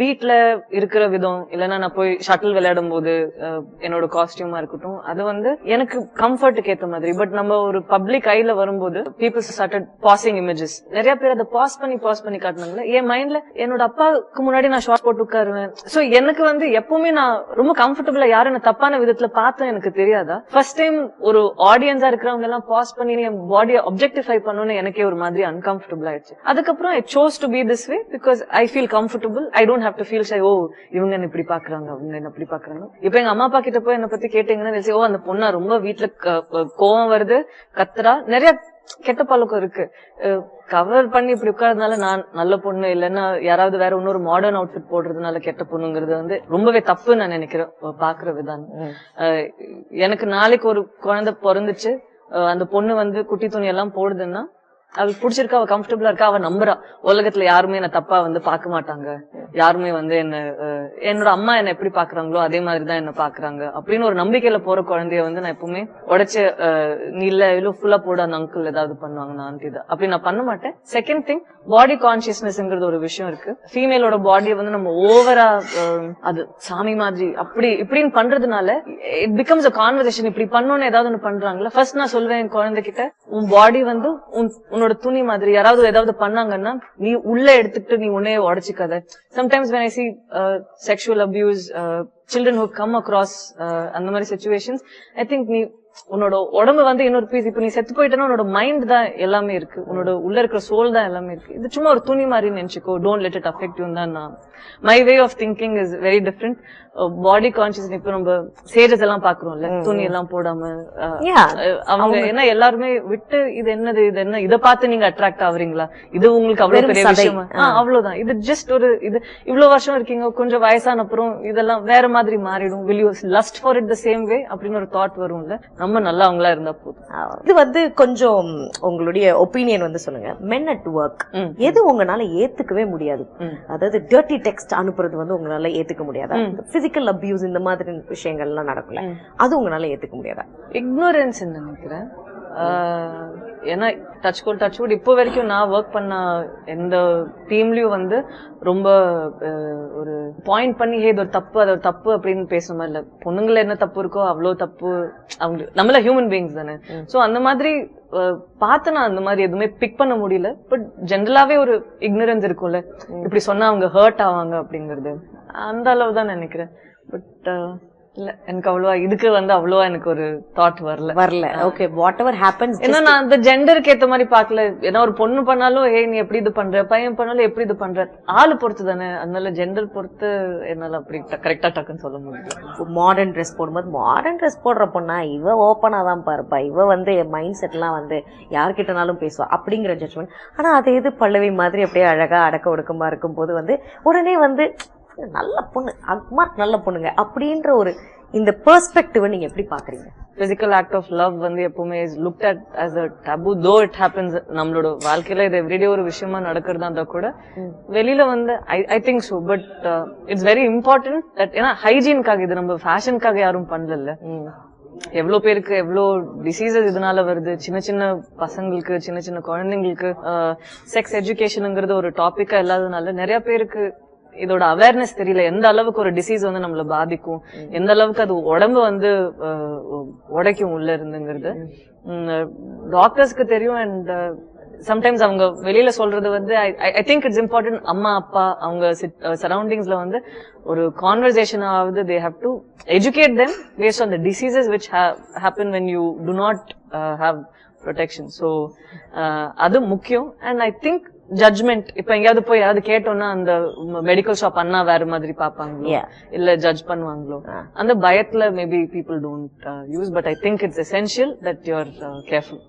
வீட்ல இருக்கிற விதம் இல்லன்னா நான் போய் ஷட்டில் விளையாடும் போது என்னோட காஸ்டியூமா இருக்கட்டும் அது வந்து எனக்கு கம்ஃபர்ட்டுக்கு ஏத்த மாதிரி. பட் நம்ம ஒரு பப்ளிக் ஐல வரும்போது பீப்புள்ஸ் ஸ்டார்டட் பாசிங் இமேஜஸ். நிறைய பேர் அதை பாஸ் பண்ணி காட்டினாங்களே. என் மைண்ட்ல என்னோட அப்பாவுக்கு முன்னாடி நான் ஷார்ட் போட்டு உட்காருவேன். சோ எனக்கு வந்து எப்பவுமே நான் ரொம்ப கம்ஃபர்டபுளா யாரும் என்ன தப்பான விதத்துல பார்த்தேன் எனக்கு தெரியாதா. ஃபர்ஸ்ட் டைம் ஒரு ஆடியன்ஸா இருக்கிறவங்க எல்லாம் பாஸ் பண்ணி என் பாடியை அப்ஜெக்டிஃபை பண்ணணும்னு எனக்கே ஒரு மாதிரி அன்கம்ஃபர்டபுள் ஆயிடுச்சு. அதுக்கப்புறம் I chose to be this way because I feel comfortable. I don't have to feel shy. ஓ இவங்க என்ன இப்படி பாக்குறாங்க அவங்க என்ன இப்படி பாக்குறாங்க. இப்ப எங்க அம்மா அப்பா கிட்ட போய் என்ன பத்தி கேட்டீங்கன்னா ஓ அந்த பொண்ணா ரொம்ப வீட்டுல கோவம் வருது கத்துறா. நிறைய கெட்ட பழக்கம் இருக்கு. கவர் பண்ணி இப்படி உட்கார்றதுனால நான் நல்ல பொண்ணு இல்லைன்னா யாராவது வேற இன்னொரு மாடர்ன் அவுட்ஃபிட் போடுறதுனால கெட்ட பொண்ணுங்கிறது வந்து ரொம்பவே தப்பு நான் நினைக்கிறேன் பாக்குற விதானம். எனக்கு நாளைக்கு ஒரு குழந்தை பிறந்துச்சு, அந்த பொண்ணு வந்து குட்டி துணி எல்லாம் போடுதுன்னா அவளுக்கு பிடிச்சிருக்கா, அவ கம்ஃபர்டபுளா இருக்கா, அவ நம்புறா உலகத்துல யாருமே என்ன தப்பா வந்து பாக்க மாட்டாங்க, யாருமே வந்து என்ன என்னோட அம்மா என்ன எப்படி பாக்குறாங்களோ அதே மாதிரிதான் என்ன பாக்குறாங்க அப்படின்னு ஒரு நம்பிக்கையில போற குழந்தைய வந்து நான் எப்பவுமே உடைச்சு நீ இல்ல இவ்வளவு ஃபுல்லா போட அந்த அங்கிள் ஏதாவது பண்ணுவாங்க நான் ஆண்டி தான் அப்படி நான் பண்ண மாட்டேன். செகண்ட் திங் பாடி கான்சியஸ்னஸ்ங்கிறது ஒரு விஷயம் இருக்கு. ஃபீமேலோட பாடியை வந்து நம்ம ஓவரா அது சாமி மாதிரி அப்படி இப்படின்னு பண்றதுனால இட் பிகம்ஸ் அ கான்வர்சேஷன். இப்படி பண்ணோன்னு ஏதாவது ஒண்ணு பண்றாங்களா ஃபர்ஸ்ட் நான் சொல்வேன் என் குழந்தைகிட்ட உன் பாடி வந்து உன்னோட துணி மாதிரி யாராவது ஏதாவது பண்ணாங்கன்னா நீ உள்ள எடுத்துக்கிட்டு நீ உன்னையே உடைச்சுக்காத. Sometimes when I see sexual abuse, children who come across அந்த மாதிரி situations, I think நீ உன்னோட உடம்பு வந்து இன்னொரு பீஸ். இப்ப நீ செத்து போயிட்டேன்னா உன்னோட மைண்ட் தான் எல்லாமே இருக்கு, உன்னோட உள்ள இருக்கிற சோல் தான் எல்லாமே இருக்கு. இது சும்மா ஒரு துணி மாதிரி நினைச்சுக்கோ, don't let it affect you தான். My way of thinking is very different. Body conscious இப்ப நம்ம சேஜஸ் எல்லாம் பாக்குறோம்ல துணி எல்லாம் போடாம அவங்க என்ன எல்லாருமே விட்டு இது என்னது இது என்ன இதை பார்த்து நீங்க அட்ராக்ட் ஆகுறீங்களா, இது உங்களுக்கு அவ்வளவு பெரிய விஷயமா, அவ்வளவுதான். இது ஜஸ்ட் ஒரு இது இவ்வளவு வருஷம் இருக்கீங்க, கொஞ்சம் வயசான அப்புறம் இதெல்லாம் வேற மாதிரி மாறிடும். will you lust for it the same way அப்படின்னு ஒரு தாட் வரும்ல. நம்ம நல்லா அவங்களா இருந்தா போதும். இது வந்து கொஞ்சம் உங்களுடைய ஒப்பீனியன் வந்து சொல்லுங்க. மென் அட் ஒர்க் எது உங்களால ஏத்துக்கவே முடியாது? அதாவது டர்ட்டி டெக்ஸ்ட் அனுப்புறது வந்து உங்களால ஏத்துக்க முடியாதா? பிசிக்கல் அபியூஸ் இந்த மாதிரி விஷயங்கள் எல்லாம் நடக்கல, அது உங்களால ஏத்துக்க முடியாதா? இக்னோரன்ஸ் நினைக்கிறேன். ஏன்னா டச்வுட் இப்போ வரைக்கும் நான் ஒர்க் பண்ண எந்த டீம்லயும் வந்து ரொம்ப ஒரு பாயிண்ட் பண்ணி இது ஒரு தப்பு அது ஒரு தப்பு அப்படின்னு பேசுற மாதிரி இல்ல. பொண்ணுங்கள என்ன தப்பு இருக்கோ அவ்வளவு தப்பு, அவங்க நம்மள ஹியூமன் பீயிங்ஸ் தானே. சோ அந்த மாதிரி பார்த்து நான் அந்த மாதிரி எதுவுமே பிக் பண்ண முடியல. பட் ஜென்ரலாவே ஒரு இக்னரன்ஸ் இருக்கும்ல, இப்படி சொன்னா அவங்க ஹர்ட் ஆவாங்க அப்படிங்கறது அந்த அளவு தான் நினைக்கிறேன். பட் இல்ல எனக்கு அவ்வளவா இதுக்கு வந்து அவ்வளவா எனக்கு ஒரு தாட் வரல. Okay, what ever happens. ஏன்னா நான் அந்த ஜெண்டருக்கு ஏத்த மாதிரி பாக்கல. ஏன்னா ஒரு பொண்ணு பண்ணாலும் நீ எப்படி இது பண்ற, பையன் பண்ணாலும் எப்படி இது பண்ற, ஆளு பொறுத்து தானே. அதனால ஜெண்டர் பொறுத்து என்னால அப்படி கரெக்டா டக்குன்னு சொல்ல முடியும். மாடர்ன் ட்ரெஸ் போடும்போது மாடர்ன் ட்ரெஸ் போடுற பொண்ணா இவ ஓப்பனா தான் பாருப்பா, இவ வந்து மைண்ட் செட் எல்லாம் வந்து யார்கிட்டனாலும் பேசுவா அப்படிங்கிற ஜட்ஜ்மெண்ட். ஆனா அது எது பல்லவி மாதிரி அப்படியே அழகா அடக்க ஒடுக்கமா இருக்கும் போது வந்து உடனே வந்து நல்ல பொண்ணு அக்மார்க் நல்ல பொண்ணுங்க அப்படின்ற ஒரு இந்த பெர்ஸ்பெக்டிவ் நீங்க எப்படி பாக்குறீங்க? பிசிக்கல் ஆக்ட் ஆஃப் லவ் வந்து எப்பவுமே is looked at as a taboo, though it happens. நம்மளோட வாழ்க்கையில இது எவ்ரிடே ஒரு விஷயமா நடக்கிறதா இருந்தா கூட வெளியில வந்து I think so. But it's very important that ஏன்னா ஹைஜீனுக்காக, இது நம்ம ஃபேஷனுக்காக யாரும் பண்ணல. எவ்வளவு பேருக்கு எவ்வளவு டிசீசஸ் இதனால வருது. சின்ன சின்ன பசங்களுக்கு சின்ன சின்ன குழந்தைங்களுக்கு செக்ஸ் எஜுகேஷனுங்கிறது ஒரு டாபிக்கா இல்லாததுனால நிறைய பேருக்கு இதோட அவேர்னஸ் தெரியல. எந்த அளவுக்கு ஒரு டிசீஸ் வந்து நம்மள பாதிக்கும், எந்த அளவுக்கு அது உடம்பு வந்து உடைக்கும் உள்ள இருந்துங்கிறது டாக்டர்ஸ்க்கு தெரியும். அண்ட் சம்டைம்ஸ் அவங்க வெளியில சொல்றது வந்து ஐ திங்க் இட்ஸ் இம்பார்ட்டன்ட். அம்மா அப்பா அவங்க சரௌண்டிங்ஸ்ல வந்து ஒரு கான்வர்சேஷன் ஆகுது. They have to educate them based on the diseases which happen when you to not have protection. So அது முக்கியம். அண்ட் ஐ திங்க் ஜட்ஜ்மெண்ட் இப்ப எங்கேயாவது போய் யாராவது கேட்டோம்னா அந்த மெடிக்கல் ஷாப் அண்ணா வேற மாதிரி பாப்பாங்களோ இல்ல ஜட்ஜ் பண்ணுவாங்களோ அந்த பயத்துல maybe people don't use. But I think it's essential that you are careful.